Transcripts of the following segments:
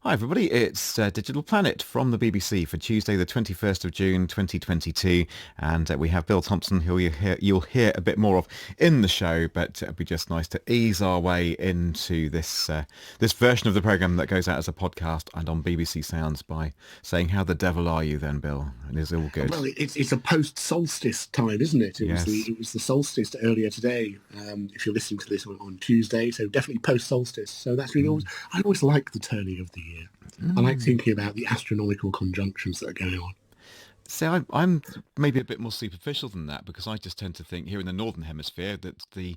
Hi everybody, it's Digital Planet from the BBC for Tuesday the 21st of June 2022, and we have Bill Thompson who you'll hear a bit more of in the show, but it'd be just nice to ease our way into this version of the programme that goes out as a podcast and on BBC Sounds by saying how the devil are you then, Bill? And is it all good? Well, it's a post solstice time, isn't it? It was the Yes. it was the solstice earlier today. If you're listening to this on Tuesday, so definitely post solstice. So that's really always Mm. I always like the turning of the year. I like Mm. thinking about the astronomical conjunctions that are going on. See, I'm maybe a bit more superficial than that because I just tend to think here in the northern hemisphere that the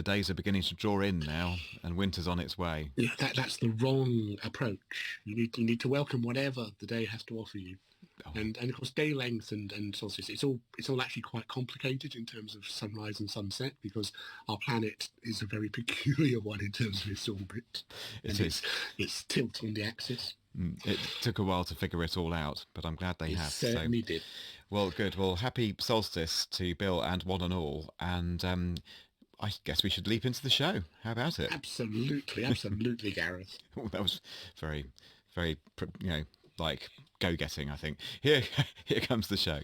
days are beginning to draw in now and winter's on its way. Yeah, that's the wrong approach. You need to welcome whatever the day has to offer you. Oh, And of course day length and solstice it's all actually quite complicated in terms of sunrise and sunset because our planet is a very peculiar one in terms of its orbit it and its is. its tilt on the axis. It took a while to figure it all out, but I'm glad they It have. So, certainly did. well, good. Well, happy solstice to Bill and one and all. And I guess we should leap into the show. How about it? Absolutely, absolutely, Gareth. Oh, that was very, very, like go-getting, I think. Here, here comes the show.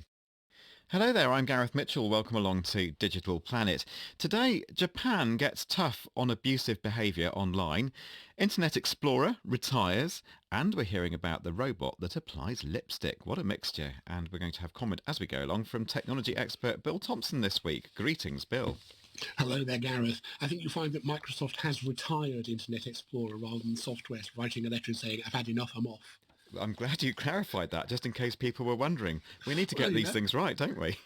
Hello there, I'm Gareth Mitchell. Welcome along to Digital Planet. Today, Japan gets tough on abusive behaviour online. Internet Explorer retires, and we're hearing about the robot that applies lipstick. What a mixture. And we're going to have comment as we go along from technology expert Bill Thompson this week. Greetings, Bill. Hello there, Gareth. I think you find that Microsoft has retired Internet Explorer rather than software writing a letter and saying, I've had enough, I'm off. I'm glad you clarified that, just in case people were wondering. We need to Well, get these things right, don't we?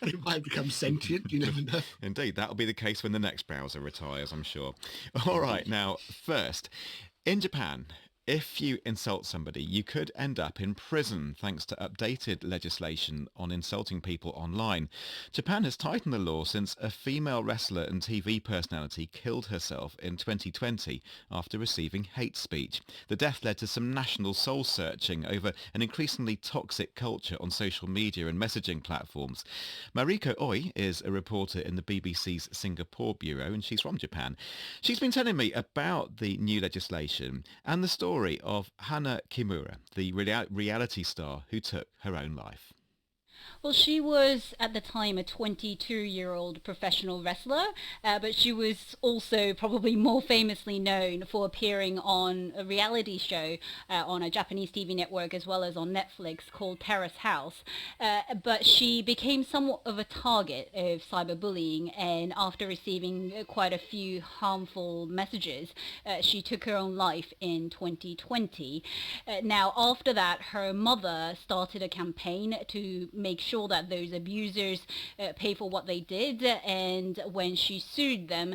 it might become sentient, you never know. Indeed, that'll be the case when the next browser retires, I'm sure. All right, Indeed. now, first, in Japan, if you insult somebody, you could end up in prison thanks to updated legislation on insulting people online. Japan has tightened the law since a female wrestler and TV personality killed herself in 2020 after receiving hate speech. The death led to some national soul searching over an increasingly toxic culture on social media and messaging platforms. Mariko Oi is a reporter in the BBC's Singapore bureau, and she's from Japan. She's been telling me about the new legislation and the story of Hana Kimura, the reality star who took her own life. Well, she was at the time a 22-year-old professional wrestler, but she was also probably more famously known for appearing on a reality show on a Japanese TV network as well as on Netflix called Terrace House. But she became somewhat of a target of cyberbullying, and after receiving quite a few harmful messages, she took her own life in 2020. Now, after that, her mother started a campaign to make sure that those abusers pay for what they did, and when she sued them,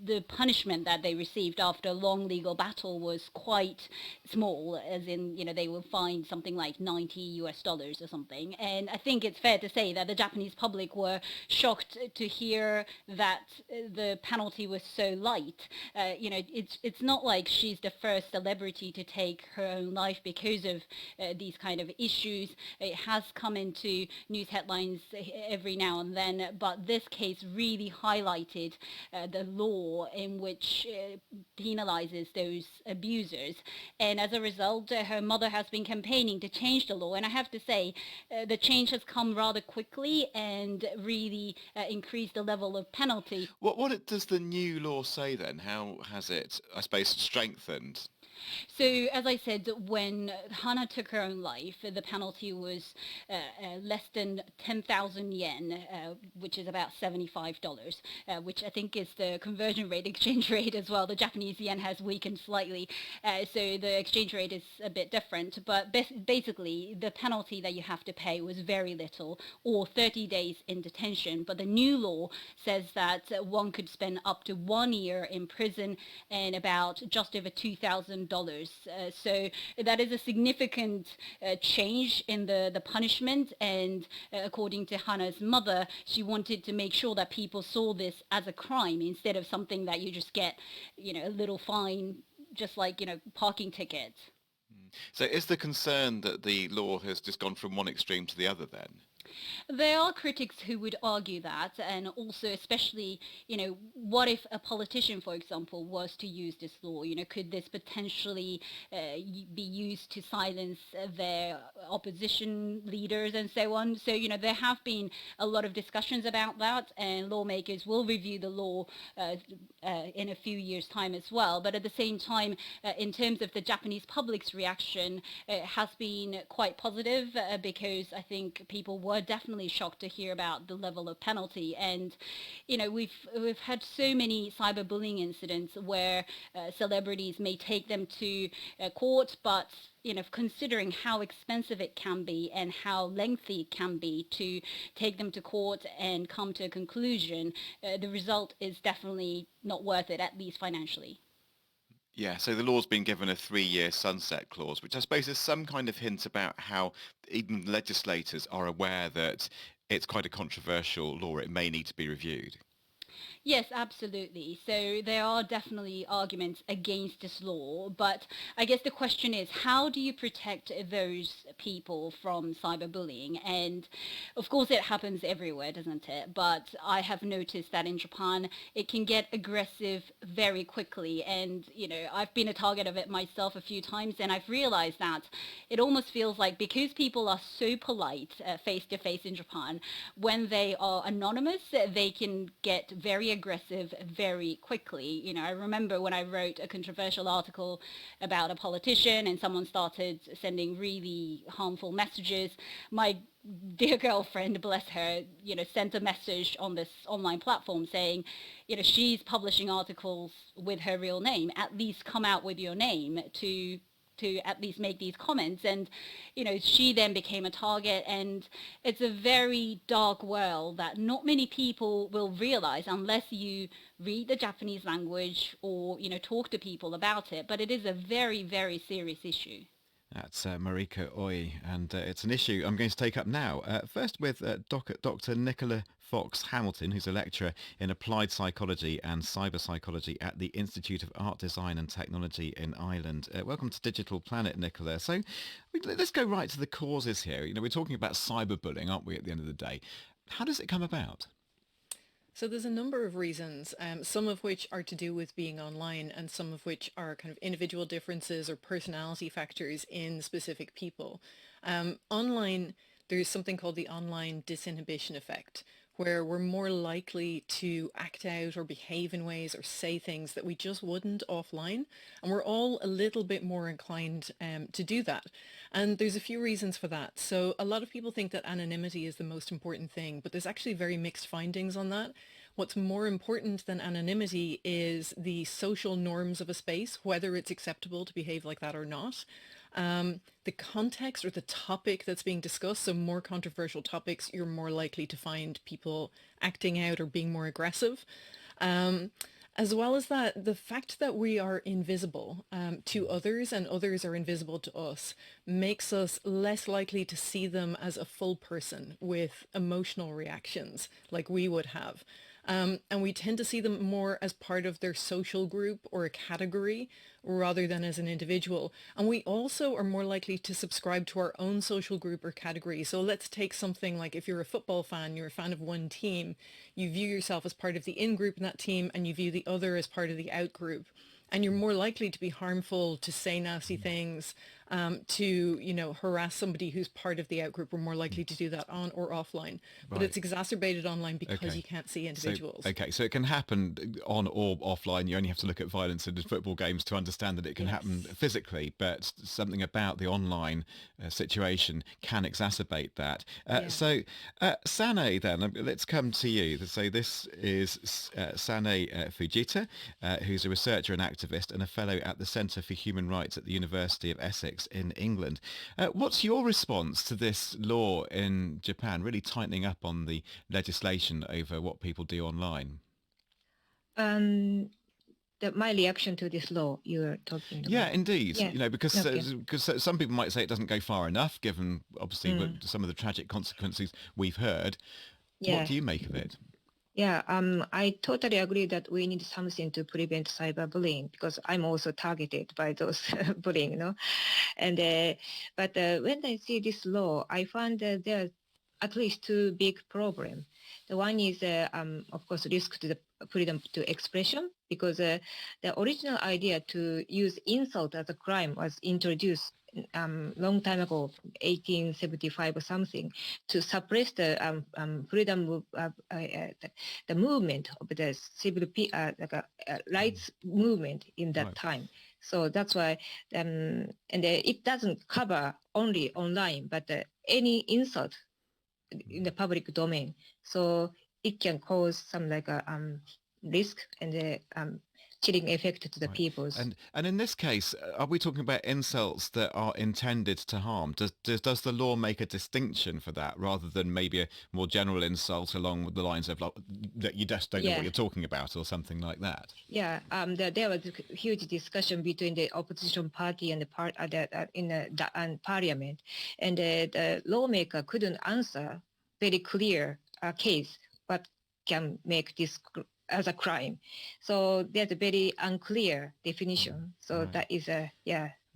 the punishment that they received after a long legal battle was quite small, as in, they will find something like 90 US dollars or something. And I think it's fair to say that the Japanese public were shocked to hear that the penalty was so light. It's not like she's the first celebrity to take her own life because of these kind of issues. It has come into news headlines every now and then, but this case really highlighted the law in which penalizes those abusers. And as a result, her mother has been campaigning to change the law. And I have to say, the change has come rather quickly and really increased the level of penalty. Does the new law say then? How has it, I suppose, strengthened? So, as I said, when Hana took her own life, the penalty was less than 10,000 yen, which is about $75, which I think is the conversion rate, exchange rate as well. The Japanese yen has weakened slightly, so the exchange rate is a bit different. But basically, the penalty that you have to pay was very little, or 30 days in detention. But the new law says that one could spend up to 1 year in prison and about just over $2,000. So that is a significant change in the punishment. And according to Hana's mother, she wanted to make sure that people saw this as a crime instead of something that you just get, a little fine, just like, parking tickets. So is the concern that the law has just gone from one extreme to the other then? There are critics who would argue that, and also especially, what if a politician, for example, was to use this law? Could this potentially be used to silence their opposition leaders and so on? So, there have been a lot of discussions about that, and lawmakers will review the law in a few years' time as well. But at the same time, in terms of the Japanese public's reaction, it has been quite positive because I think people were definitely shocked to hear about the level of penalty. And we've had so many cyberbullying incidents where celebrities may take them to court, but considering how expensive it can be and how lengthy it can be to take them to court and come to a conclusion, the result is definitely not worth it, at least financially. Yeah, so the law's been given a 3-year sunset clause, which I suppose is some kind of hint about how even legislators are aware that it's quite a controversial law. It may need to be reviewed. Yes, absolutely. So there are definitely arguments against this law, but I guess the question is, how do you protect those people from cyberbullying? And of course it happens everywhere, doesn't it? But I have noticed that in Japan, it can get aggressive very quickly. And, I've been a target of it myself a few times, and I've realized that it almost feels like because people are so polite face to face in Japan, when they are anonymous, they can get very aggressive very quickly. I remember when I wrote a controversial article about a politician and someone started sending really harmful messages. My dear girlfriend, bless her, sent a message on this online platform saying, she's publishing articles with her real name. At least come out with your name to at least make these comments. And she then became a target, and it's a very dark world that not many people will realize unless you read the Japanese language or talk to people about it. But it is a very, very serious issue. That's Marika Oi, and it's an issue I'm going to take up now. First with Dr. Nicola Fox Hamilton, who's a lecturer in applied psychology and cyber psychology at the Institute of Art, Design and Technology in Ireland. Welcome to Digital Planet, Nicola. So let's go right to the causes here. We're talking about cyberbullying, aren't we, at the end of the day? How does it come about? So there's a number of reasons, some of which are to do with being online and some of which are kind of individual differences or personality factors in specific people. Online, there's something called the online disinhibition effect, where we're more likely to act out or behave in ways or say things that we just wouldn't offline. And we're all a little bit more inclined to do that. And there's a few reasons for that. So a lot of people think that anonymity is the most important thing, but there's actually very mixed findings on that. What's more important than anonymity is the social norms of a space, whether it's acceptable to behave like that or not. The context or the topic that's being discussed, so more controversial topics, you're more likely to find people acting out or being more aggressive. As well as that, the fact that we are invisible to others and others are invisible to us makes us less likely to see them as a full person with emotional reactions like we would have. And we tend to see them more as part of their social group or a category rather than as an individual. And we also are more likely to subscribe to our own social group or category. So let's take something like if you're a football fan, you're a fan of one team, you view yourself as part of the in-group in that team and you view the other as part of the out-group. And you're more likely to be harmful, to say nasty things, to harass somebody who's part of the out-group. We're more likely to do that on or offline. But Right. it's exacerbated online because Okay. you can't see individuals. So it can happen on or offline. You only have to look at violence in football games to understand that it can happen physically, but something about the online situation can exacerbate that. So Sanae, then, let's come to you. So this is Sanae Fujita, who's a researcher and activist and a fellow at the Centre for Human Rights at the University of Essex in England. What's your response to this law in Japan, really tightening up on the legislation over what people do online? My reaction to this law you're talking about. Yeah, indeed. Yeah. Because Okay. because some people might say it doesn't go far enough, given obviously some of the tragic consequences we've heard. What Yeah. do you make of it? Yeah, I totally agree that we need something to prevent cyberbullying because I'm also targeted by those bullying, And but when I see this law, I find that there are at least two big problems. The one is, of course, risk to the freedom to expression, because the original idea to use insult as a crime was introduced long time ago, 1875 or something, to suppress the freedom the movement of the civil rights movement in that Right. time. So that's why, and it doesn't cover only online, but any insult in the public domain. So it can cause some risk and chilling effect to the Right. peoples. And in this case, are we talking about insults that are intended to harm? Does the law make a distinction for that, rather than maybe a more general insult along the lines of like, that you just don't know what you're talking about, or something like that? Yeah, there was a huge discussion between the opposition party and the parliament, and the lawmaker couldn't answer very clear case what can make this as a crime. So there's a very unclear definition. So Right. that is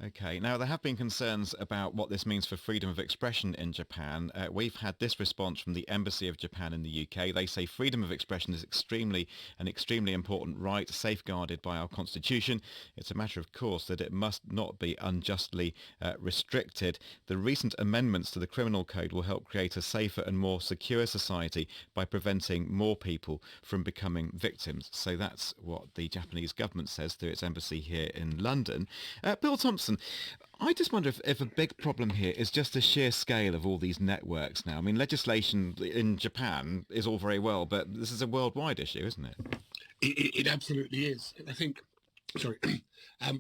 Okay. Now, there have been concerns about what this means for freedom of expression in Japan. We've had this response from the Embassy of Japan in the UK. They say freedom of expression is an extremely important right, safeguarded by our constitution. It's a matter of course that it must not be unjustly restricted. The recent amendments to the criminal code will help create a safer and more secure society by preventing more people from becoming victims. So that's what the Japanese government says through its embassy here in London. Bill Thompson, I just wonder if a big problem here is just the sheer scale of all these networks now. I mean, legislation in Japan is all very well, but this is a worldwide issue, isn't it? It absolutely is. I think, sorry,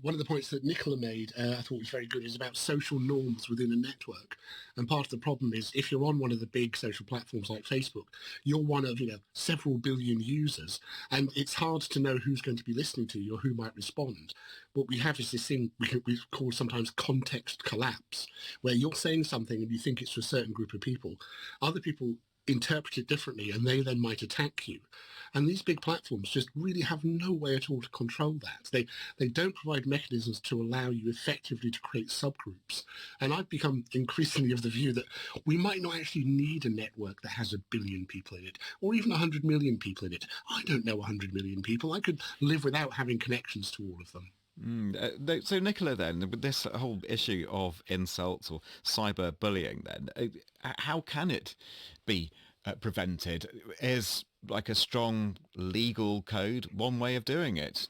one of the points that Nicola made, I thought was very good, is about social norms within a network. And part of the problem is if you're on one of the big social platforms like Facebook, you're one of, several billion users, and it's hard to know who's going to be listening to you or who might respond. What we have is this thing we call sometimes context collapse, where you're saying something and you think it's to a certain group of people. Other people interpret it differently, and they then might attack you. And these big platforms just really have no way at all to control that. They don't provide mechanisms to allow you effectively to create subgroups. And I've become increasingly of the view that we might not actually need a network that has 1 billion people in it, or even 100 million people in it. I don't know 100 million people. I could live without having connections to all of them. So Nicola, then, with this whole issue of insults or cyberbullying, then, how can it be prevented? Is like a strong legal code one way of doing it?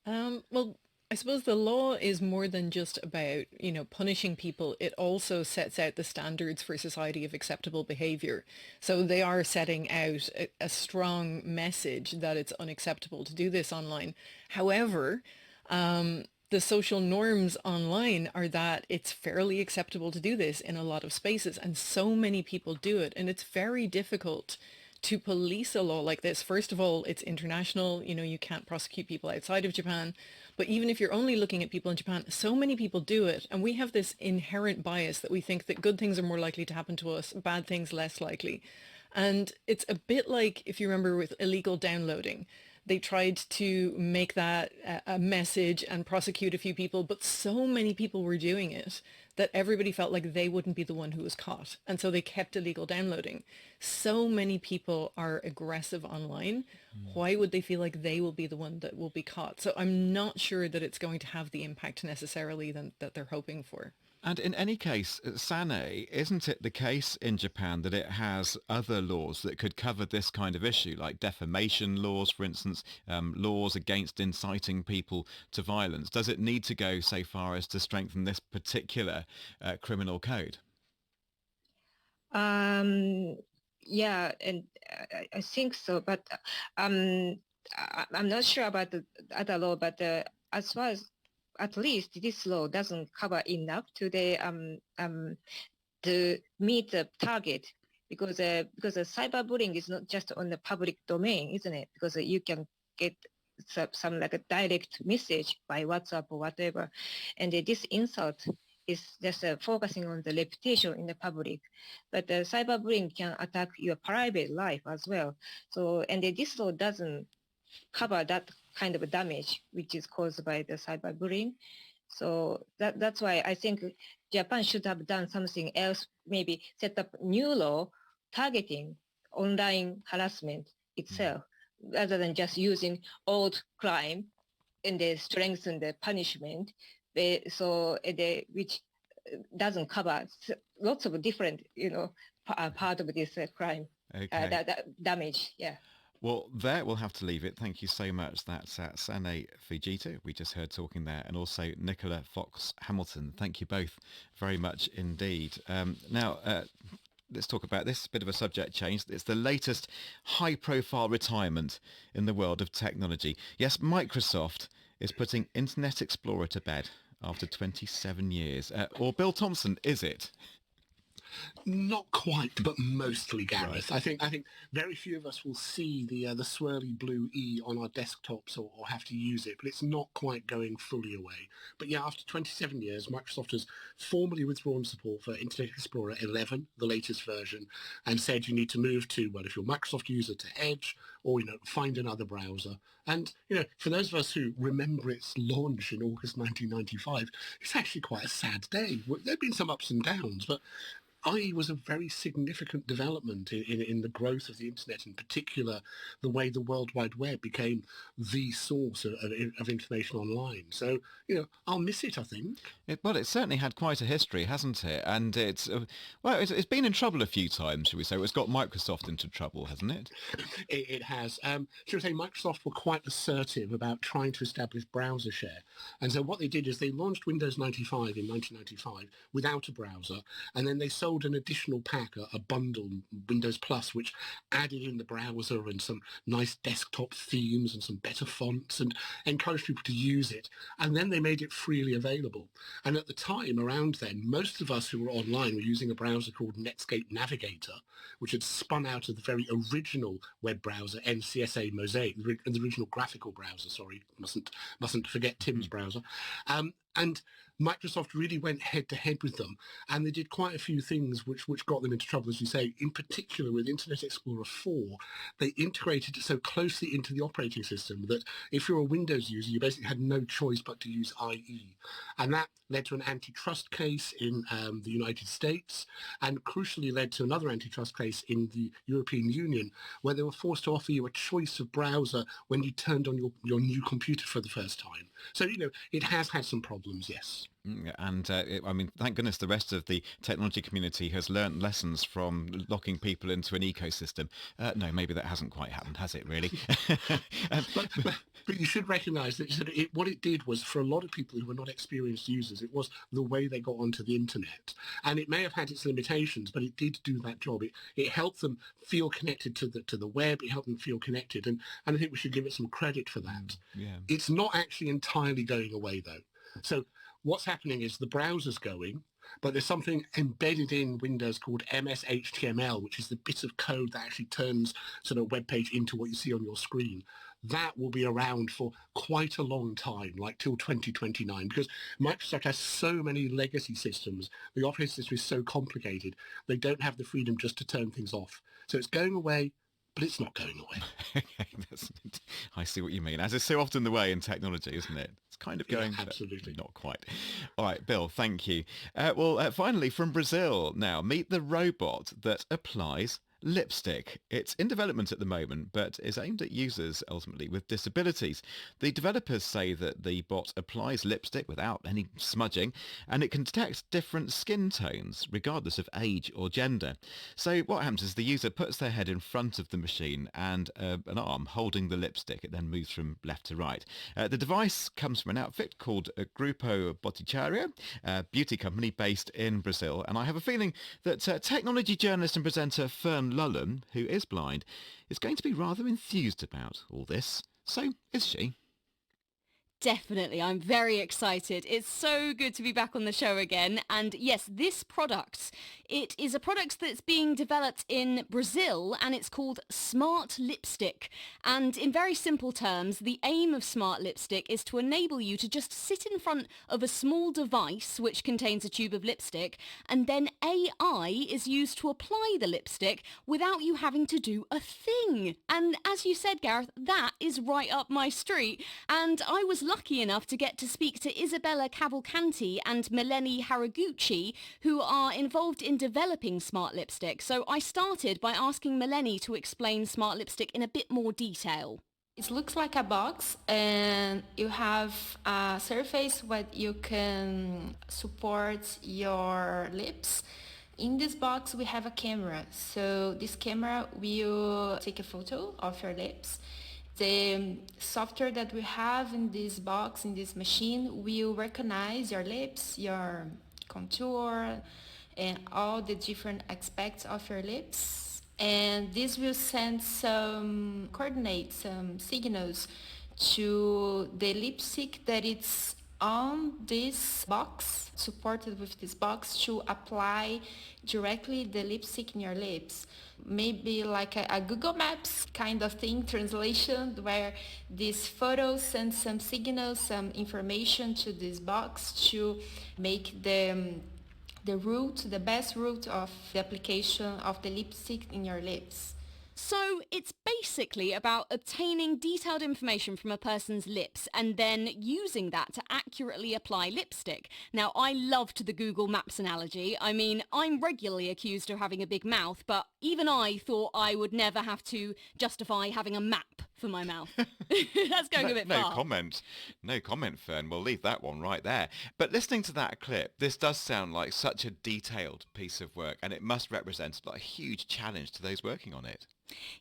Well, I suppose the law is more than just about, punishing people. It also sets out the standards for society of acceptable behavior. So they are setting out a strong message that it's unacceptable to do this online. However, the social norms online are that it's fairly acceptable to do this in a lot of spaces, and so many people do it, and it's very difficult to police a law like this. First of all, it's international. You can't prosecute people outside of Japan. But even if you're only looking at people in Japan, so many people do it. And we have this inherent bias that we think that good things are more likely to happen to us, bad things less likely. And it's a bit like, if you remember, with illegal downloading. They tried to make that a message and prosecute a few people, but so many people were doing it that everybody felt like they wouldn't be the one who was caught. And so they kept illegal downloading. So many people are aggressive online. Why would they feel like they will be the one that will be caught? So I'm not sure that it's going to have the impact necessarily that they're hoping for. And in any case, Sanae, isn't it the case in Japan that it has other laws that could cover this kind of issue, like defamation laws, for instance, laws against inciting people to violence? Does it need to go so far as to strengthen this particular criminal code? Yeah, and I think so, but I'm not sure about the other law, but as far as at least this law doesn't cover enough to meet the target, because cyberbullying is not just on the public domain, isn't it? Because you can get some like a direct message by WhatsApp or whatever, and this insult is just focusing on the reputation in the public. But cyberbullying can attack your private life as well. So, and this law doesn't cover that kind of damage which is caused by the cyberbullying. So that's why I think Japan should have done something else, maybe set up new law targeting online harassment itself, rather than just using old crime and they strengthen the punishment. Which doesn't cover lots of different, part of this crime, Okay. that damage. Yeah. Well, there we'll have to leave it. Thank you so much. That's Sanae Fujita, we just heard talking there, and also Nicola Fox Hamilton. Thank you both very much indeed. Now, let's talk about this bit of a subject change. It's the latest high-profile retirement in the world of technology. Yes, Microsoft is putting Internet Explorer to bed after 27 years. Or Bill Thompson, is it? Not quite, but mostly, Gareth. Right. I think very few of us will see the swirly blue E on our desktops or have to use it, but it's not quite going fully away. But yeah, after 27 years, Microsoft has formally withdrawn support for Internet Explorer 11, the latest version, and said you need to move to, well, if you're a Microsoft user, to Edge, or find another browser. And for those of us who remember its launch in August 1995, it's actually quite a sad day. There've been some ups and downs, but IE was a very significant development in the growth of the internet, in particular the way the World Wide Web became the source of information online. So, I'll miss it, I think. Well, it's certainly had quite a history, hasn't it? And it's been in trouble a few times, shall we say. It's got Microsoft into trouble, hasn't it? It has. Shall we say Microsoft were quite assertive about trying to establish browser share. And so what they did is they launched Windows 95 in 1995 without a browser, and then they sold an additional pack, a bundle, Windows Plus, which added in the browser and some nice desktop themes and some better fonts and encouraged people to use it. And then they made it freely available. And at the time, around then, most of us who were online were using a browser called Netscape Navigator, which had spun out of the very original web browser, NCSA Mosaic, the original graphical browser, sorry, mustn't forget Tim's browser. And Microsoft really went head-to-head with them, and they did quite a few things which got them into trouble, as you say. In particular, with Internet Explorer 4, they integrated it so closely into the operating system that if you're a Windows user, you basically had no choice but to use IE. And that led to an antitrust case in the United States, and crucially led to another antitrust case in the European Union, where they were forced to offer you a choice of browser when you turned on your new computer for the first time. So, it has had some problems, yes. And thank goodness the rest of the technology community has learnt lessons from locking people into an ecosystem. No, maybe that hasn't quite happened, has it really? But you should recognise that what it did was, for a lot of people who were not experienced users, it was the way they got onto the internet. And it may have had its limitations, but it did do that job. It helped them feel connected to the web. It helped them feel connected. And I think we should give it some credit for that. Yeah. It's not actually entirely going away, though. So what's happening is the browser's going, but there's something embedded in Windows called MS-HTML, which is the bit of code that actually turns sort of web page into what you see on your screen. That will be around for quite a long time, like till 2029, because Microsoft has so many legacy systems. The operating system is so complicated, they don't have the freedom just to turn things off. So it's going away, but it's not going away. Okay, I see what you mean. As is so often the way in technology, isn't it? It's kind of going, absolutely. Not quite. All right, Bill, thank you. Finally, from Brazil now, meet the robot that applies lipstick. It's in development at the moment, but is aimed at users ultimately with disabilities. The developers say that the bot applies lipstick without any smudging, and it can detect different skin tones regardless of age or gender. So what happens is the user puts their head in front of the machine and an arm holding the lipstick. It then moves from left to right. The device comes from an outfit called Grupo Boticário, a beauty company based in Brazil, and I have a feeling that technology journalist and presenter Fern Lullen, who is blind, is going to be rather enthused about all this. So is she. Definitely. I'm very excited. It's so good to be back on the show again. And yes, this product, it is a product that's being developed in Brazil, and it's called Smart Lipstick. And in very simple terms, the aim of Smart Lipstick is to enable you to just sit in front of a small device which contains a tube of lipstick, and then AI is used to apply the lipstick without you having to do a thing. And as you said, Gareth, that is right up my street. And I was lucky enough to get to speak to Isabella Cavalcanti and Melanie Haraguchi, who are involved in developing smart lipstick. So I started by asking Melanie to explain smart lipstick in a bit more detail. It looks like a box, and you have a surface where you can support your lips. In this box we have a camera, so this camera will take a photo of your lips. The software that we have in this box, in this machine, will recognize your lips, your contour, and all the different aspects of your lips. And this will send some coordinates, some signals to the lipstick that it's on this box, supported with this box, to apply directly the lipstick in your lips. Maybe like a Google Maps kind of thing, translation, where this photo sends some signals, some information to this box to make the best route of the application of the lipstick in your lips. So it's basically about obtaining detailed information from a person's lips and then using that to accurately apply lipstick. Now, I loved the Google Maps analogy. I mean, I'm regularly accused of having a big mouth, but even I thought I would never have to justify having a map for my mouth. That's going a bit far. No comment, Fern. We'll leave that one right there. But listening to that clip, this does sound like such a detailed piece of work, and it must represent like a huge challenge to those working on it.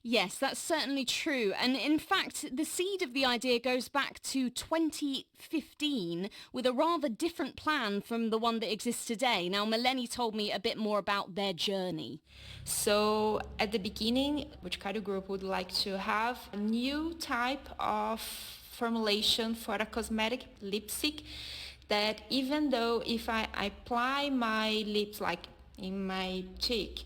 Yes, that's certainly true. And in fact, the seed of the idea goes back to 2015 with a rather different plan from the one that exists today. Now, Melanie told me a bit more about their journey. So at the beginning, Boticário Group would like to have a new type of formulation for a cosmetic lipstick that even though if I apply my lips like in my cheek,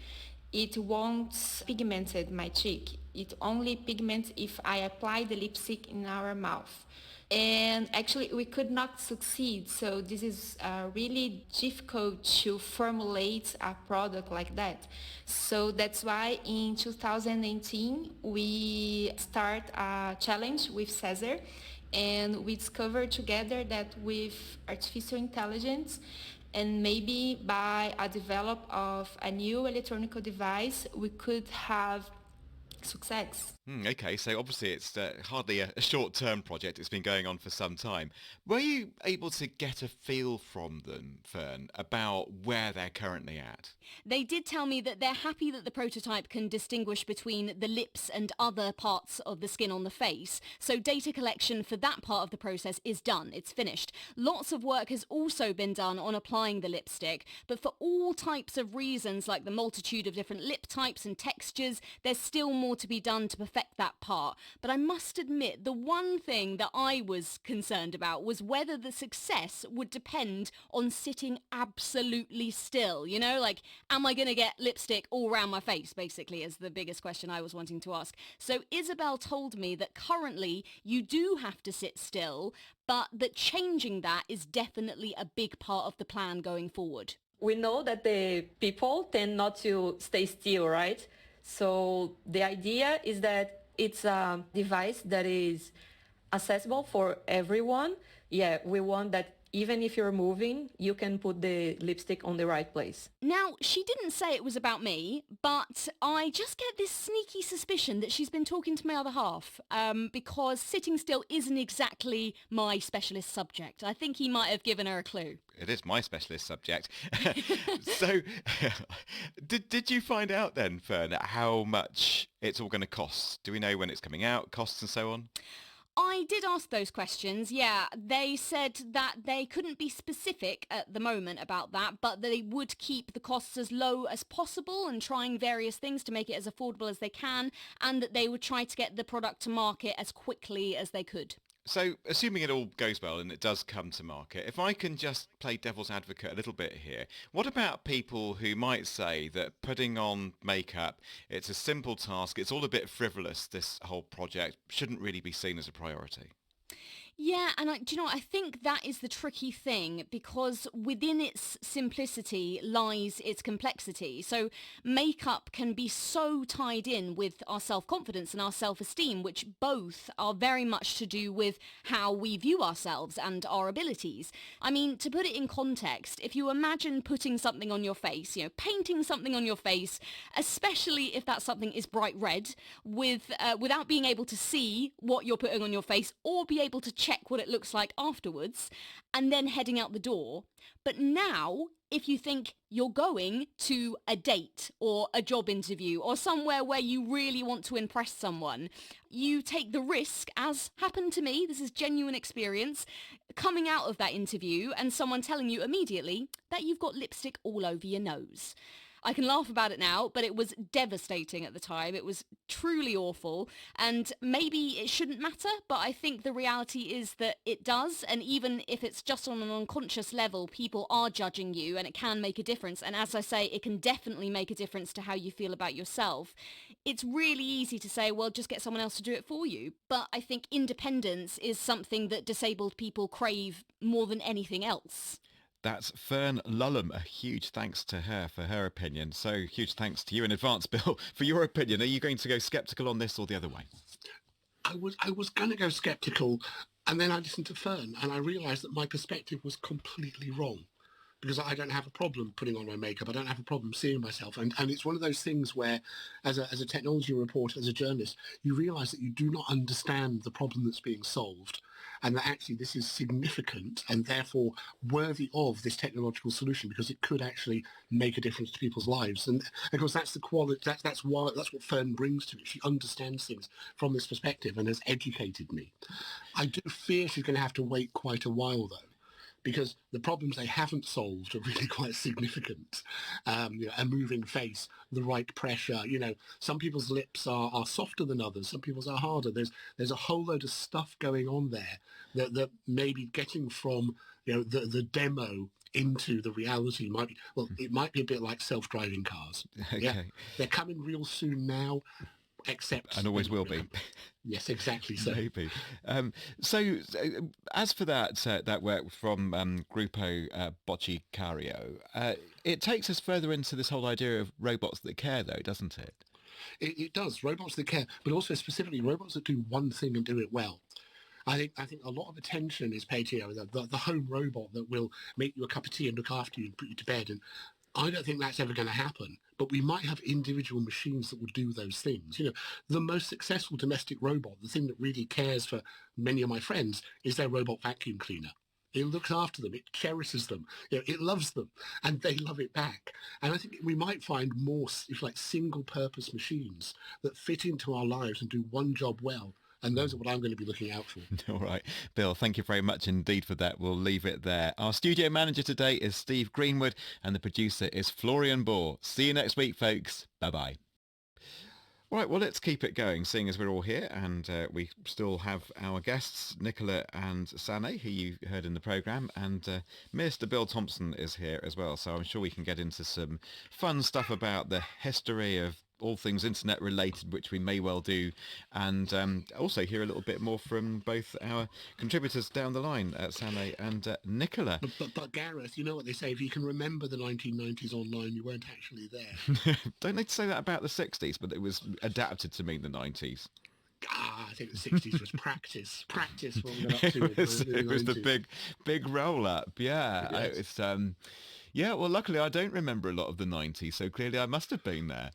it won't pigment my cheek. It only pigments if I apply the lipstick in our mouth. And actually we could not succeed. So this is really difficult to formulate a product like that. So that's why in 2018 we start a challenge with Cesar, and we discovered together that with artificial intelligence and maybe by a develop of a new electronic device, we could have success. Okay, so obviously it's hardly a short-term project. It's been going on for some time. Were you able to get a feel from them, Fern, about where they're currently at? They did tell me that they're happy that the prototype can distinguish between the lips and other parts of the skin on the face. So data collection for that part of the process is done. It's finished. Lots of work has also been done on applying the lipstick, but for all types of reasons, like the multitude of different lip types and textures, there's still more to be done to perfect that part. But I must admit, the one thing that I was concerned about was whether the success would depend on sitting absolutely still. You know, like, am I going to get lipstick all around my face, basically, is the biggest question I was wanting to ask. So Isabel told me that currently you do have to sit still, but that changing that is definitely a big part of the plan going forward. We know that the people tend not to stay still, right? So the idea is that it's a device that is accessible for everyone. Yeah, we want that even if you're moving, you can put the lipstick on the right place. Now, she didn't say it was about me, but I just get this sneaky suspicion that she's been talking to my other half, because sitting still isn't exactly my specialist subject. I think he might have given her a clue. It is my specialist subject. So, did you find out then, Fern, how much it's all going to cost? Do we know when it's coming out, costs and so on? I did ask those questions, yeah. They said that they couldn't be specific at the moment about that, but they would keep the costs as low as possible and trying various things to make it as affordable as they can, and that they would try to get the product to market as quickly as they could. So, assuming it all goes well and it does come to market, if I can just play devil's advocate a little bit here, what about people who might say that putting on makeup, it's a simple task, it's all a bit frivolous, this whole project, shouldn't really be seen as a priority? Yeah, and do you know what? I think that is the tricky thing, because within its simplicity lies its complexity. So makeup can be so tied in with our self-confidence and our self-esteem, which both are very much to do with how we view ourselves and our abilities. I mean, to put it in context, if you imagine putting something on your face, painting something on your face, especially if that something is bright red, without being able to see what you're putting on your face or be able to check what it looks like afterwards, and then heading out the door. But now, if you think you're going to a date or a job interview or somewhere where you really want to impress someone, you take the risk, as happened to me, this is genuine experience, coming out of that interview and someone telling you immediately that you've got lipstick all over your nose. I can laugh about it now, but it was devastating at the time. It was truly awful, and maybe it shouldn't matter, but I think the reality is that it does, and even if it's just on an unconscious level, people are judging you, and it can make a difference. And as I say, it can definitely make a difference to how you feel about yourself. It's really easy to say, well, just get someone else to do it for you. But I think independence is something that disabled people crave more than anything else. That's Fern Lulham. A huge thanks to her for her opinion. So huge thanks to you in advance, Bill, for your opinion. Are you going to go sceptical on this or the other way? I was going to go sceptical, and then I listened to Fern, and I realised that my perspective was completely wrong. Because I don't have a problem putting on my makeup. I don't have a problem seeing myself. And it's one of those things where, as a technology reporter, as a journalist, you realise that you do not understand the problem that's being solved, and that actually this is significant and therefore worthy of this technological solution, because it could actually make a difference to people's lives. And of course, that's the quality. That's what Fern brings to it. She understands things from this perspective and has educated me. I do fear she's going to have to wait quite a while, though, because the problems they haven't solved are really quite significant. A moving face, the right pressure. Some people's lips are softer than others. Some people's are harder. There's a whole load of stuff going on there that maybe getting from the demo into the reality might be, it might be a bit like self-driving cars. Okay. Yeah, they're coming real soon now. Except and always will be. Yes, exactly. So maybe. As for that work from Gruppo Boticario, it takes us further into this whole idea of robots that care, though, doesn't it? It does. Robots that care, but also specifically robots that do one thing and do it well. I think a lot of attention is paid to the home robot that will make you a cup of tea and look after you and put you to bed. And I don't think that's ever going to happen, but we might have individual machines that will do those things. The most successful domestic robot, the thing that really cares for many of my friends, is their robot vacuum cleaner. It looks after them, it cherishes them, it loves them, and they love it back. And I think we might find more, if like, single-purpose machines that fit into our lives and do one job well. And those are what I'm going to be looking out for. All right. Bill, thank you very much indeed for that. We'll leave it there. Our studio manager today is Steve Greenwood and the producer is Florian Bohr. See you next week, folks. Bye-bye. Right, well, let's keep it going, seeing as we're all here, and we still have our guests, Nicola and Sanae, who you heard in the programme, and Mr. Bill Thompson is here as well, so I'm sure we can get into some fun stuff about the history of all things internet related, which we may well do, and also hear a little bit more from both our contributors down the line, Sanae and Nicola. But Gareth, you know what they say, if you can remember the 1990s online, you weren't actually there. Don't they say that about the 60s, but it was adapted to mean the 90s. I think the 60s was practice what we got up to. It was the big roll up, yeah. Yes. Yeah, well, luckily I don't remember a lot of the 90s, so clearly I must have been there.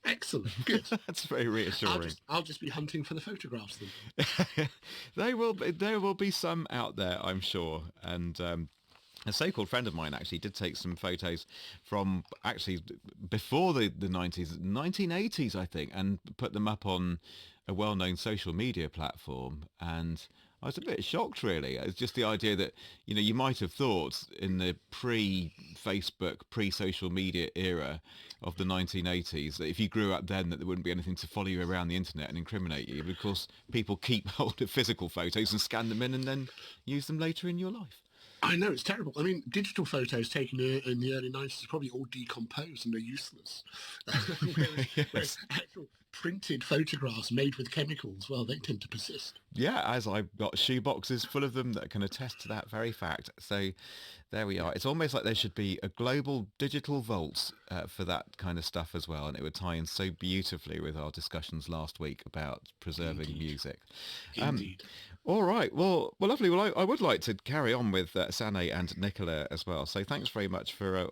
Excellent, good. That's very reassuring. I'll just be hunting for the photographs then. There will be some out there, I'm sure. And a so-called friend of mine actually did take some photos from actually before the 90s, 1980s, I think, and put them up on a well-known social media platform. And I was a bit shocked, really. It's just the idea that, you might have thought in the pre-Facebook, pre-social media era of the 1980s that if you grew up then that there wouldn't be anything to follow you around the internet and incriminate you. But of course, people keep hold of physical photos and scan them in and then use them later in your life. I know, it's terrible. I mean, digital photos taken in the early 90s are probably all decomposed and they're useless. Whereas actual printed photographs made with chemicals, well, they tend to persist. Yeah, as I've got shoe boxes full of them that can attest to that very fact. So there we are. It's almost like there should be a global digital vault for that kind of stuff as well, and it would tie in so beautifully with our discussions last week about preserving Indeed. music. Indeed. All right. Well, lovely. Well, I would like to carry on with Sanae and Nicola as well. So thanks very much for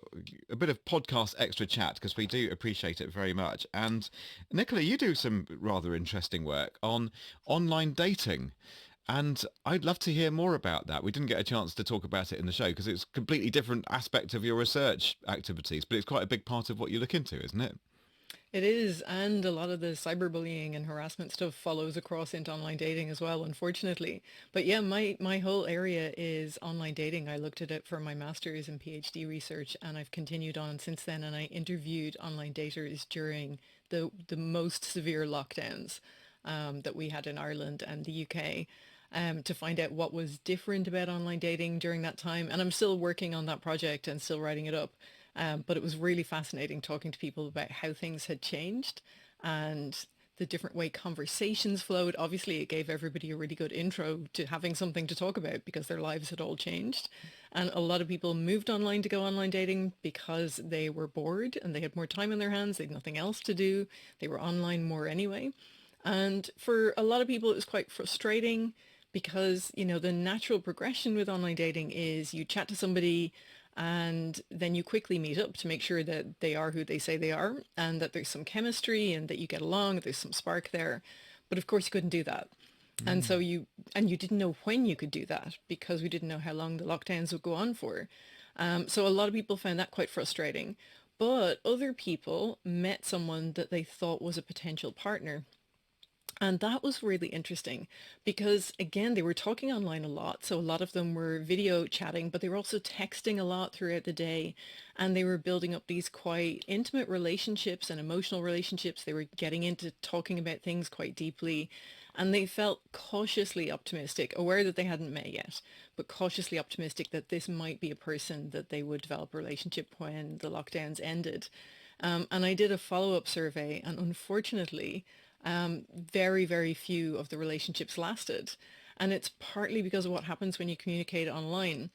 a bit of podcast extra chat, because we do appreciate it very much. And Nicola, you do some rather interesting work on online dating. And I'd love to hear more about that. We didn't get a chance to talk about it in the show because it's a completely different aspect of your research activities, but it's quite a big part of what you look into, isn't it? It is, and a lot of the cyberbullying and harassment stuff follows across into online dating as well, unfortunately. But yeah, my whole area is online dating. I looked at it for my master's and PhD research, and I've continued on since then, and I interviewed online daters during the most severe lockdowns that we had in Ireland and the UK. To find out what was different about online dating during that time. And I'm still working on that project and still writing it up. But it was really fascinating talking to people about how things had changed and the different way conversations flowed. Obviously, it gave everybody a really good intro to having something to talk about because their lives had all changed. And a lot of people moved online to go online dating because they were bored and they had more time on their hands. They had nothing else to do. They were online more anyway. And for a lot of people, it was quite frustrating because, you know, the natural progression with online dating is you chat to somebody and then you quickly meet up to make sure that they are who they say they are and that there's some chemistry and that you get along, there's some spark there. But of course you couldn't do that. And so you didn't know when you could do that because we didn't know how long the lockdowns would go on for. So a lot of people found that quite frustrating. But other people met someone that they thought was a potential partner. And that was really interesting because, again, they were talking online a lot. So a lot of them were video chatting, but they were also texting a lot throughout the day. And they were building up these quite intimate relationships and emotional relationships. They were getting into talking about things quite deeply. And they felt cautiously optimistic, aware that they hadn't met yet, but cautiously optimistic that this might be a person that they would develop a relationship when the lockdowns ended. And I did a follow-up survey, and unfortunately, very, very few of the relationships lasted. And it's partly because of what happens when you communicate online,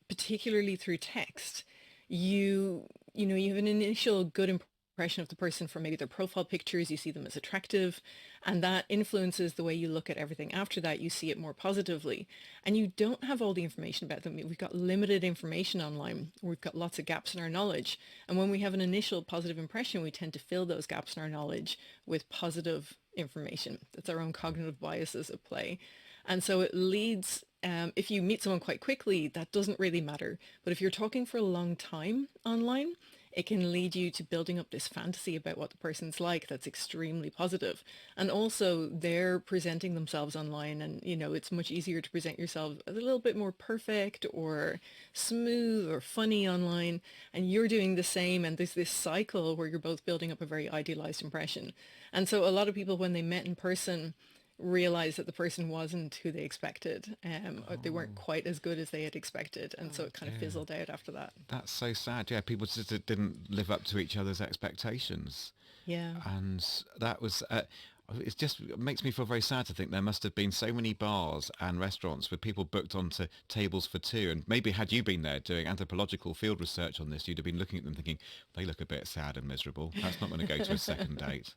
particularly through text. You have an initial good impression of the person from maybe their profile pictures, you see them as attractive, and that influences the way you look at everything after that. You see it more positively, and you don't have all the information about them. We've got limited information online. We've got lots of gaps in our knowledge, and when we have an initial positive impression, we tend to fill those gaps in our knowledge with positive information. That's our own cognitive biases at play. And so it leads, if you meet someone quite quickly, that doesn't really matter. But if you're talking for a long time online, it can lead you to building up this fantasy about what the person's like that's extremely positive. And also they're presenting themselves online, and it's much easier to present yourself a little bit more perfect or smooth or funny online, and you're doing the same, and there's this cycle where you're both building up a very idealized impression. And so a lot of people, when they met in person, realized that the person wasn't who they expected, or they weren't quite as good as they had expected, and so it kind of fizzled out after that. That's so sad. Yeah, people just didn't live up to each other's expectations. Yeah. And that was, it makes me feel very sad to think there must have been so many bars and restaurants with people booked onto tables for two. And maybe had you been there doing anthropological field research on this, you'd have been looking at them thinking, they look a bit sad and miserable. That's not going to go to a second date.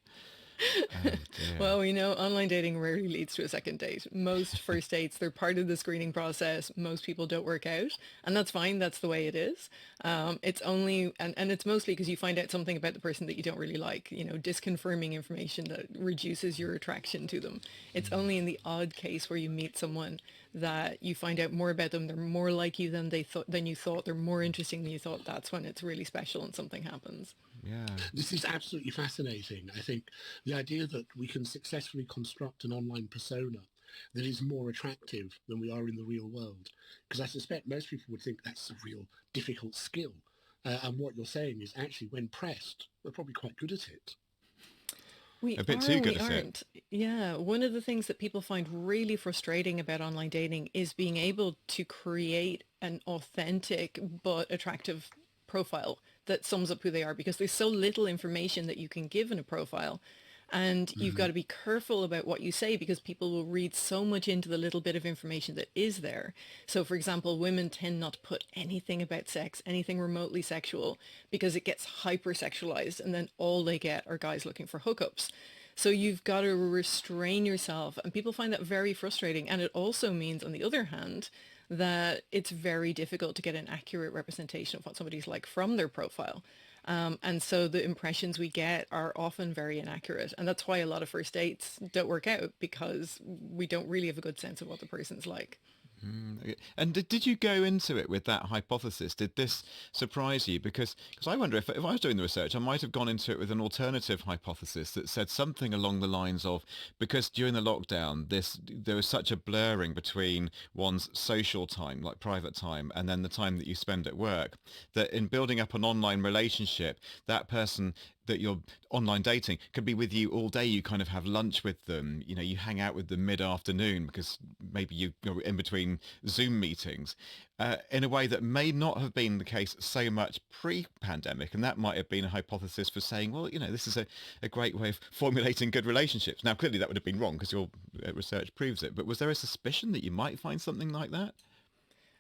Oh, well, online dating rarely leads to a second date. Most first dates, they're part of the screening process. Most people don't work out, and that's fine. That's the way it is. It's only, and it's mostly because you find out something about the person that you don't really like, disconfirming information that reduces your attraction to them. It's only in the odd case where you meet someone that you find out more about them. They're more like you than you thought. They're more interesting than you thought. That's when it's really special and something happens. Yeah. This is absolutely fascinating. I think the idea that we can successfully construct an online persona that is more attractive than we are in the real world, because I suspect most people would think that's a real difficult skill. And what you're saying is actually, when pressed, we're probably quite good at it. We a bit are, too good we at aren't. it. Yeah, one of the things that people find really frustrating about online dating is being able to create an authentic but attractive profile that sums up who they are, because there's so little information that you can give in a profile. And you've got to be careful about what you say because people will read so much into the little bit of information that is there. So, for example, women tend not to put anything about sex, anything remotely sexual, because it gets hypersexualized and then all they get are guys looking for hookups. So you've got to restrain yourself, and people find that very frustrating. And it also means, on the other hand, that it's very difficult to get an accurate representation of what somebody's like from their profile. And so the impressions we get are often very inaccurate. And that's why a lot of first dates don't work out, because we don't really have a good sense of what the person's like. Okay. And did you go into it with that hypothesis? Did this surprise you? Because I wonder if I was doing the research, I might have gone into it with an alternative hypothesis that said something along the lines of, because during the lockdown, there was such a blurring between one's social time, like private time, and then the time that you spend at work, that in building up an online relationship, that person that you're online dating could be with you all day. You kind of have lunch with them, you hang out with them mid-afternoon because maybe you're in between Zoom meetings, in a way that may not have been the case so much pre-pandemic. And that might have been a hypothesis for saying, well, this is a great way of formulating good relationships. Now, clearly that would have been wrong because your research proves it. But was there a suspicion that you might find something like that?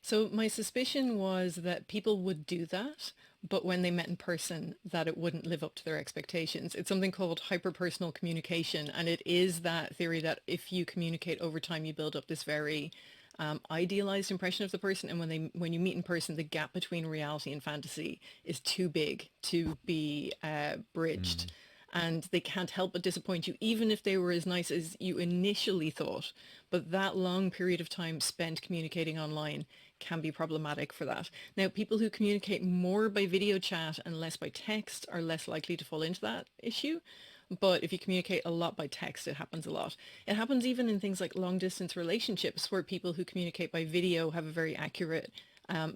So my suspicion was that people would do that, but when they met in person, that it wouldn't live up to their expectations. It's something called hyperpersonal communication, and it is that theory that if you communicate over time, you build up this very idealized impression of the person, and when you meet in person, the gap between reality and fantasy is too big to be bridged. And they can't help but disappoint you, even if they were as nice as you initially thought. But that long period of time spent communicating online can be problematic for that. Now, people who communicate more by video chat and less by text are less likely to fall into that issue. But if you communicate a lot by text, it happens a lot. It happens even in things like long distance relationships, where people who communicate by video have a very accurate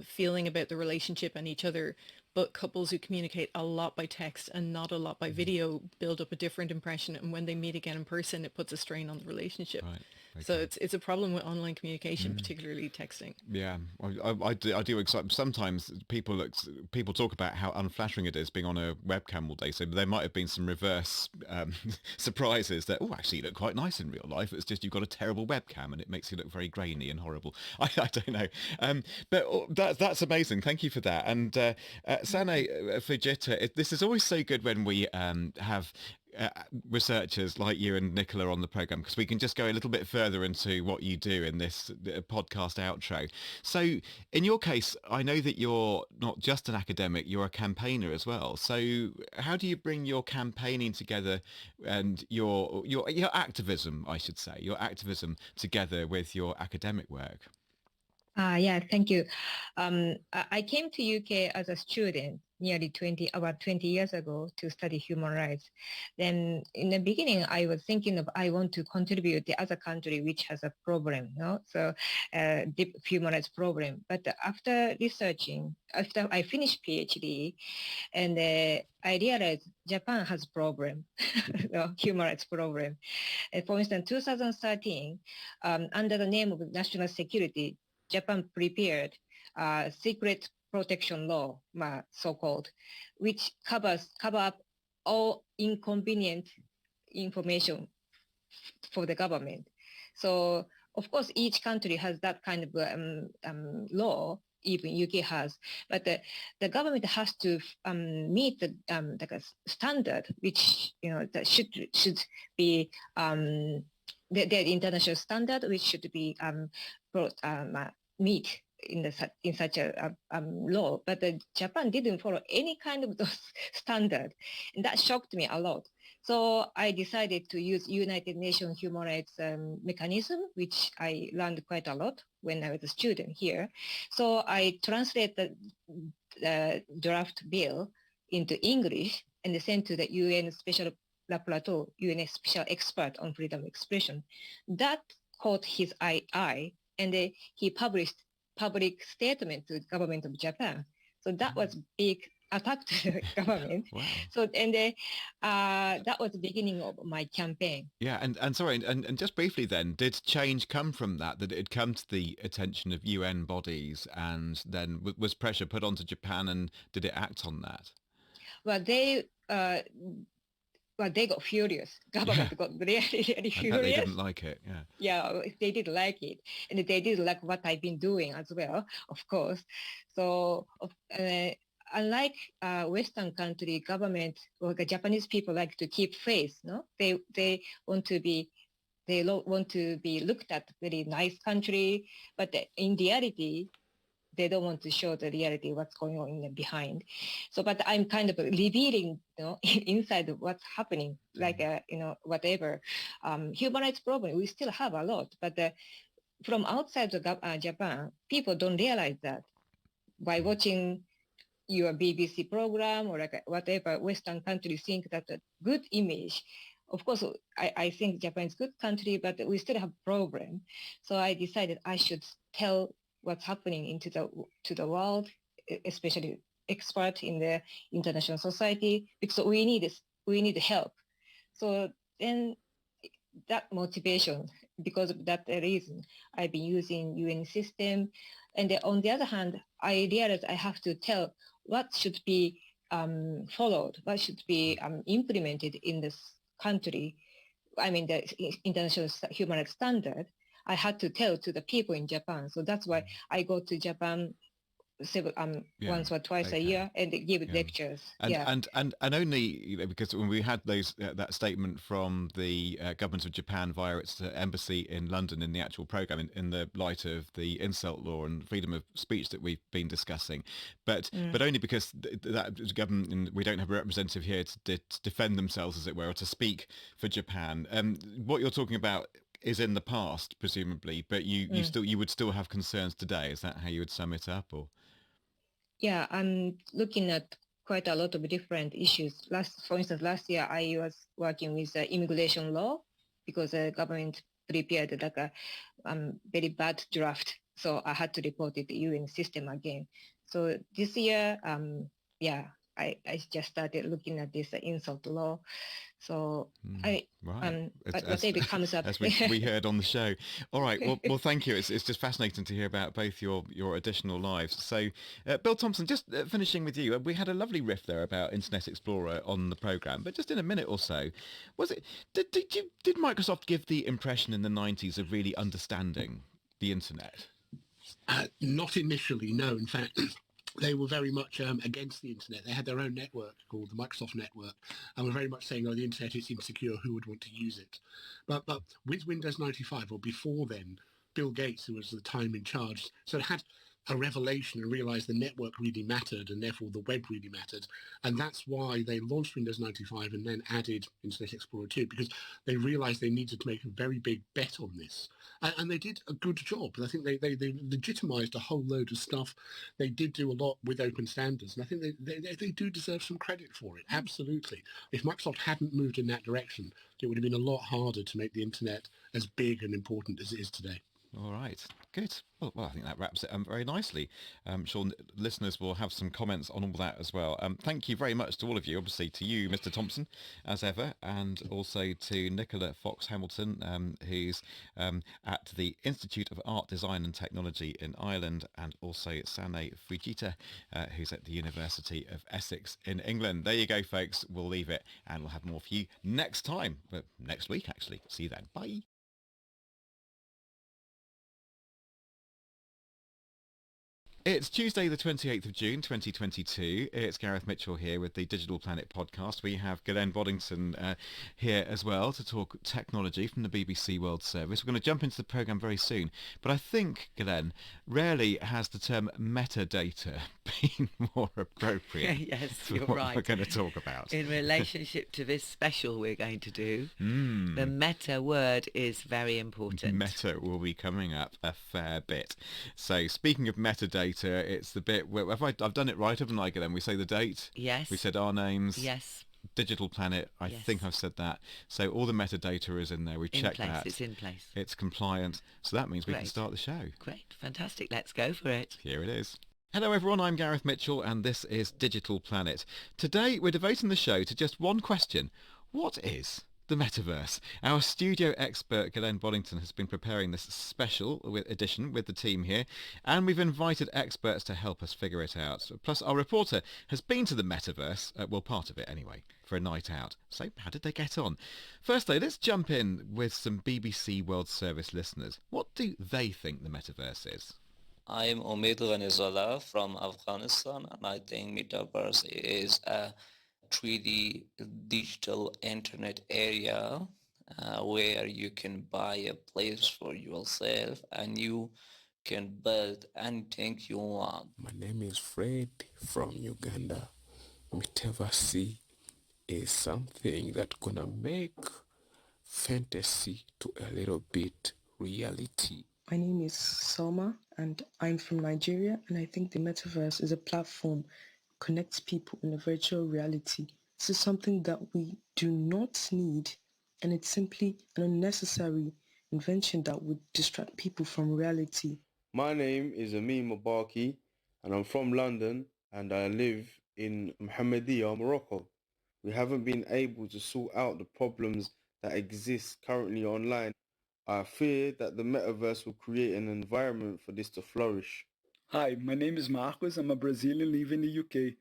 feeling about the relationship and each other. But couples who communicate a lot by text and not a lot by video build up a different impression. And when they meet again in person, it puts a strain on the relationship. Right. So Okay. it's a problem with online communication, particularly texting. Yeah, I do. Sometimes people talk about how unflattering it is being on a webcam all day. So there might have been some reverse surprises that, oh, actually you look quite nice in real life. It's just you've got a terrible webcam and it makes you look very grainy and horrible. I don't know. But that's amazing. Thank you for that. And Sanae, Fujita, this is always so good when we have researchers like you and Nicola on the program, because we can just go a little bit further into what you do in this podcast outro. So in your case, I know that you're not just an academic, you're a campaigner as well. So how do you bring your campaigning together and your activism, I should say, your activism together with your academic work? Yeah, thank you. I came to UK as a student nearly about 20 years ago to study human rights. Then in the beginning, I was thinking of, I want to contribute the other country which has a problem, So deep human rights problem. But after researching, after I finished PhD, and I realized Japan has problem, human rights problem. For instance, 2013, under the name of national security, Japan prepared secret protection law, so-called, which cover up all inconvenient information for the government. So, of course, each country has that kind of law, even UK has, but the government has to meet the standard, which that should be the international standard, which should be meet in such a law. But Japan didn't follow any kind of those standard, and that shocked me a lot. So I decided to use United Nations human rights mechanism, which I learned quite a lot when I was a student here. So I translated the draft bill into English and sent to the UN Special Rapporteur, UN Special Expert on Freedom of Expression. That caught his eye, and he published public statement to the government of Japan. So that was big attack to the government. Wow. So that was the beginning of my campaign. Yeah, and sorry, and just briefly then, did change come from that it had come to the attention of UN bodies, and then was pressure put onto Japan, and did it act on that? Well, well, they got furious. Government got really, really I bet furious. they didn't like it. Yeah. Yeah, they didn't like it, and they didn't like what I've been doing as well, of course. So, unlike Western country government, or the Japanese people like to keep face. No, they want to be want to be looked at very nice country, but in reality, they don't want to show the reality what's going on in the behind. So, but I'm kind of revealing, inside of what's happening, like whatever human rights problem we still have a lot, but from outside of Japan, people don't realize that by watching your BBC program or like whatever Western countries think that a good image. Of course, I think Japan is a good country, but we still have problem. So I decided I should tell what's happening into the world, especially expert in the international society, because we need help. So then that motivation, because of that reason, I've been using UN system. And then on the other hand, I realized I have to tell what should be followed, what should be implemented in this country. I mean, the international human rights standard. I had to tell to the people in Japan. So that's why I go to Japan once or twice a year and give lectures. And only because when we had those that statement from the government of Japan via its embassy in London in the actual program in the light of the insult law and freedom of speech that we've been discussing, but only because that government, we don't have a representative here to defend themselves, as it were, or to speak for Japan. What you're talking about is in the past, presumably, but you would still have concerns today. Is that how you would sum it up, or? Yeah, I'm looking at quite a lot of different issues. For instance, last year I was working with immigration law because the government prepared like a very bad draft. So I had to report it to the UN system again. So this year, I just started looking at this insult law. So whatever comes up. As we heard on the show. All right. Well, thank you. It's just fascinating to hear about both your additional lives. So, Bill Thompson, just finishing with you. We had a lovely riff there about Internet Explorer on the program, but just in a minute or so, did Microsoft give the impression in the 90s of really understanding the internet? Not initially, no. In fact, they were very much against the internet. They had their own network called the Microsoft Network, and were very much saying, "Oh, the internet is insecure. Who would want to use it?" But with Windows 95, or before then, Bill Gates, who was at the time in charge, sort of had a revelation and realized the network really mattered, and therefore the web really mattered. And that's why they launched Windows 95 and then added Internet Explorer 2, because they realized they needed to make a very big bet on this. And they did a good job. I think they legitimized a whole load of stuff. They did do a lot with open standards, and I think they do deserve some credit for it. Absolutely. If Microsoft hadn't moved in that direction, it would have been a lot harder to make the internet as big and important as it is today. All right, good. Well, I think that wraps it very nicely. I'm sure listeners will have some comments on all that as well. Thank you very much to all of you, obviously to you, Mr. Thompson, as ever, and also to Nicola Fox-Hamilton, who's at the Institute of Art, Design and Technology in Ireland, and also Sanae Fujita, who's at the University of Essex in England. There you go, folks. We'll leave it, and we'll have more for you next time, next week, actually. See you then. Bye. It's Tuesday the 28th of June 2022. It's Gareth Mitchell here with the Digital Planet podcast. We have Glenn Boddington here as well to talk technology from the BBC World Service. We're going to jump into the programme very soon. But I think, Glenn, rarely has the term metadata been more appropriate. Yes, for you're what right. we're going to talk about. In relationship to this special we're going to do, the meta word is very important. Meta will be coming up a fair bit. So speaking of metadata, it's the bit where I've done it right, haven't I, Glenn? We say the date. Yes. We said our names. Yes. Digital Planet. I Yes. think I've said that. So all the metadata is in there. We've checked that. It's in place. It's compliant. So that means we can Great. start the show. Great. Fantastic. Let's go for it. Here it is. Hello everyone, I'm Gareth Mitchell and this is Digital Planet. Today we're devoting the show to just one question. What is the metaverse. Our studio expert Ghislaine Boddington has been preparing this special edition with the team here, and we've invited experts to help us figure it out. Plus, our reporter has been to the metaverse, well, part of it anyway, for a night out. So, how did they get on? First, though, let's jump in with some BBC World Service listeners. What do they think the metaverse is? I'm Omid Ghanizadeh from Afghanistan, and I think metaverse is a 3D digital internet area where you can buy a place for yourself and you can build anything you want. My name is Fred from Uganda. Metaverse is something that's gonna make fantasy to a little bit reality. My name is Selma and I'm from Nigeria, and I think the metaverse is a platform that connects people in a virtual reality. This is something that we do not need, and it's simply an unnecessary invention that would distract people from reality. My name is Amin Mabaki and I'm from London and I live in Mohammedia, Morocco. We haven't been able to sort out the problems that exist currently online. I fear that the metaverse will create an environment for this to flourish. Hi, my name is Marcos. I'm a Brazilian living in the UK.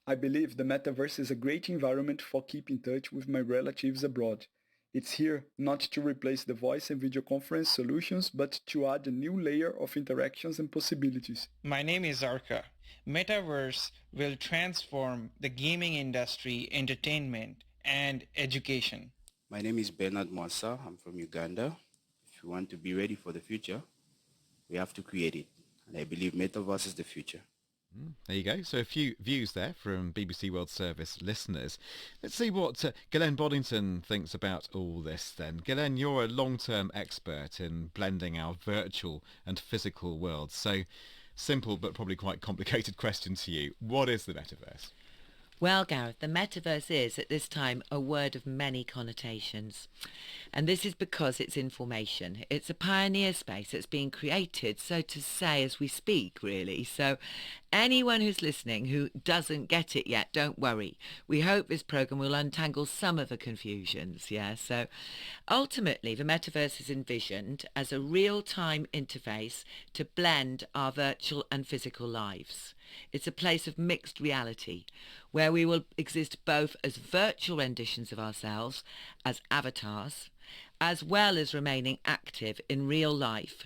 I believe the metaverse is a great environment for keeping in touch with my relatives abroad. It's here not to replace the voice and video conference solutions, but to add a new layer of interactions and possibilities. My name is Arka. Metaverse will transform the gaming industry, entertainment, and education. My name is Bernard Mwasa. I'm from Uganda. If we want to be ready for the future, we have to create it. And I believe metaverse is the future. There you go. So a few views there from BBC World Service listeners. Let's see what Ghislaine Boddington thinks about all this then. Ghislaine, you're a long-term expert in blending our virtual and physical worlds. So simple but probably quite complicated question to you. What is the metaverse? Well, Gareth, the metaverse is, at this time, a word of many connotations. And this is because it's information. It's a pioneer space that's being created, so to say, as we speak, really. So anyone who's listening who doesn't get it yet, don't worry. We hope this programme will untangle some of the confusions, yeah? So ultimately, the metaverse is envisioned as a real-time interface to blend our virtual and physical lives. It's a place of mixed reality, where we will exist both as virtual renditions of ourselves, as avatars, as well as remaining active in real life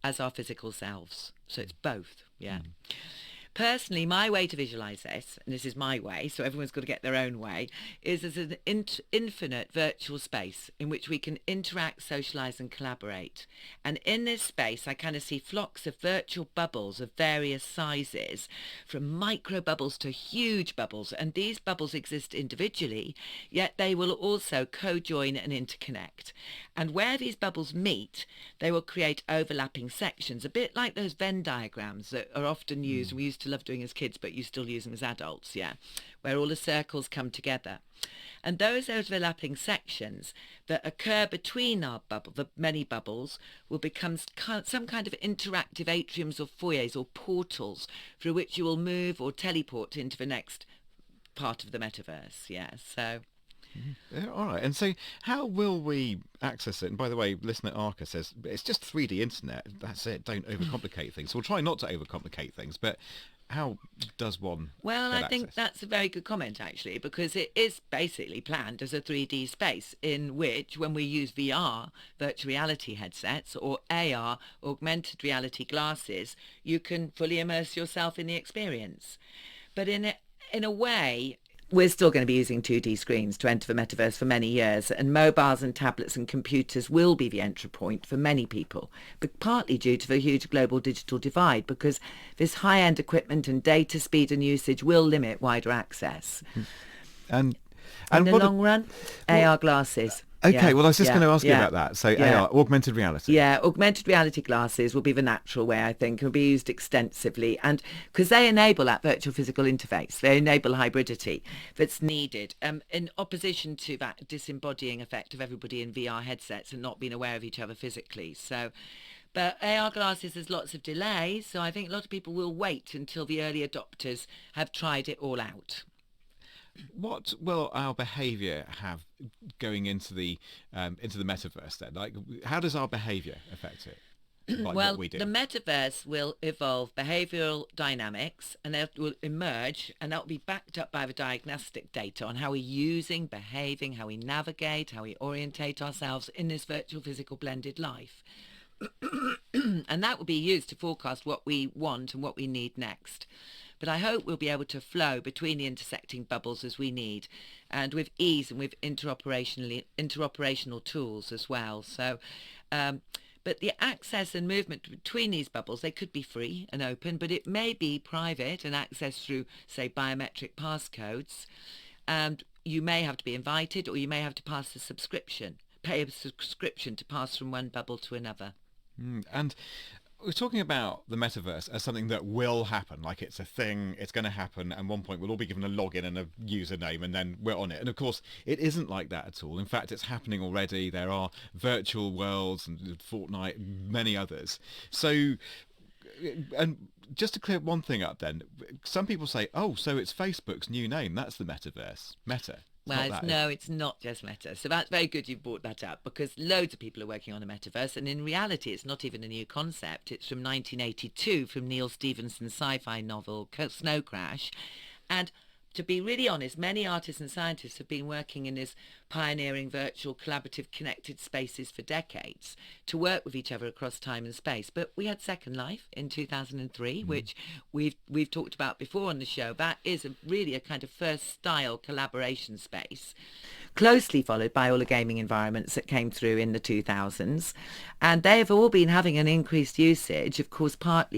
as our physical selves. So it's both, yeah. Personally, my way to visualise this, and this is my way, so everyone's got to get their own way, is as an infinite virtual space in which we can interact, socialise and collaborate. And in this space, I kind of see flocks of virtual bubbles of various sizes, from micro bubbles to huge bubbles. And these bubbles exist individually, yet they will also co-join and interconnect. And where these bubbles meet, they will create overlapping sections, a bit like those Venn diagrams that are often used, we used to love doing as kids, but you still use them as adults, yeah, where all the circles come together. And those overlapping sections that occur between our bubble, the many bubbles, will become some kind of interactive atriums or foyers or portals through which you will move or teleport into the next part of the metaverse, yeah, so... Yeah, all right. And so how will we access it? And by the way, listener Arca says, it's just 3D internet. That's it. Don't overcomplicate things. We'll try not to overcomplicate things, but how does one Well, get I think access? that's a very good comment, actually, because it is basically planned as a 3D space in which, when we use VR, virtual reality headsets, or AR, augmented reality glasses, you can fully immerse yourself in the experience. But in a way... We're still going to be using 2D screens to enter the metaverse for many years, and mobiles and tablets and computers will be the entry point for many people, but partly due to the huge global digital divide, because this high-end equipment and data speed and usage will limit wider access. And in the what long run, AR glasses. Okay, Yeah, well, I was just yeah, going to ask you yeah, about that. So yeah. AR, augmented reality. Yeah, augmented reality glasses will be the natural way, I think. Will be used extensively, and because they enable that virtual physical interface, they enable hybridity that's needed, in opposition to that disembodying effect of everybody in VR headsets and not being aware of each other physically. So, but AR glasses, there's lots of delay, so I think a lot of people will wait until the early adopters have tried it all out. What will our behaviour have going into the metaverse then? Like, how does our behaviour affect it? Like what Well, we do? the metaverse will evolve behavioural dynamics and that will emerge, and that will be backed up by the diagnostic data on how we're using, behaving, how we navigate, how we orientate ourselves in this virtual physical blended life. And that will be used to forecast what we want and what we need next. But I hope we'll be able to flow between the intersecting bubbles as we need, and with ease and with interoperational tools as well. So, but the access and movement between these bubbles, they could be free and open, but it may be private and accessed through, say, biometric passcodes. And you may have to be invited, or you may have to pay a subscription to pass from one bubble to another. And we're talking about the metaverse as something that will happen, like it's a thing, it's going to happen, and at one point we'll all be given a login and a username and then we're on it. And of course, it isn't like that at all. In fact, it's happening already. There are virtual worlds and Fortnite, many others. So, and just to clear one thing up then, some people say, oh, so it's Facebook's new name, that's the metaverse. Meta. Well, it's not just Meta. So that's very good you've brought that up, because loads of people are working on a metaverse, and in reality it's not even a new concept. It's from 1982 from Neil Stephenson's sci-fi novel Snow Crash. And to be really honest, many artists and scientists have been working in this pioneering virtual collaborative connected spaces for decades to work with each other across time and space. But we had Second Life in 2003, which we've talked about before on the show. That is really a kind of first style collaboration space, closely followed by all the gaming environments that came through in the 2000s. And they have all been having an increased usage, of course, partly